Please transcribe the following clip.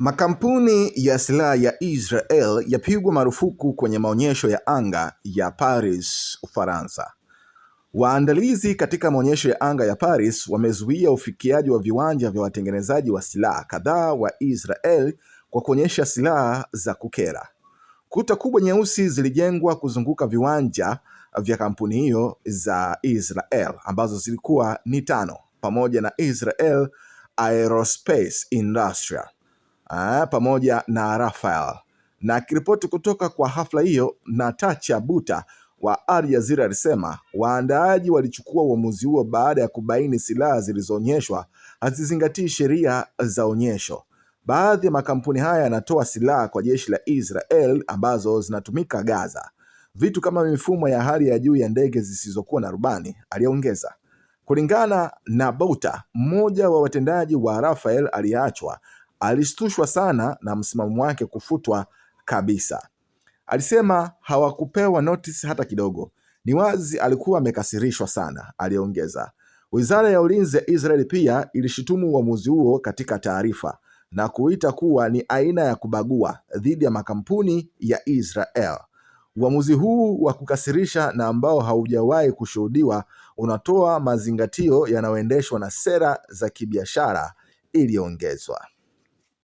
Makampuni ya silaha ya Israel yapigwa marufuku kwenye maonyesho ya anga ya Paris, Ufaransa. Waandalizi katika maonyesho ya anga ya Paris wamezuia ufikiaji wa viwanja vya watengenezaji wa silaha kadhaa wa Israel kwa kuonyesha silaha za kukera. Kuta kubwa nyeusi zilijengwa kuzunguka viwanja vya kampuni hiyo za Israel ambazo zilikuwa ni 5 pamoja na Israel Aerospace Industries pamoja na Rafael. Na kiripoti kutoka kwa hafla hiyo, Natacha Buta wa Al Jazeera alisema waandaaji walichukua uamuzi huo baada ya kubaini silaha zilizoonyeshwa hazizingatii sheria za onyesho. Baadhi ya makampuni haya yanatoa silaha kwa jeshi la Israel ambazo zinatumika Gaza, vitu kama mifumo ya hali ya juu ya ndege zisizokuwa na rubani, aliongeza. Kulingana na Buta, mmoja wa watendaji wa Rafael aliachwa alishtushwa sana na msimamo wake kufutwa kabisa. Alisema hawakupewa notice hata kidogo. Ni wazi alikuwa amekasirishwa sana, aliongeza. Wizara ya Ulinzi ya Israeli pia ilishutumu uamuzi huo katika taarifa na kuita kuwa ni aina ya kubagua dhidi ya makampuni ya Israel. Uamuzi huu wa kukasirisha na ambao haujawahi kushuhudiwa unatoa mazingatio yanayoendeshwa na sera za kibiashara, iliongezwa.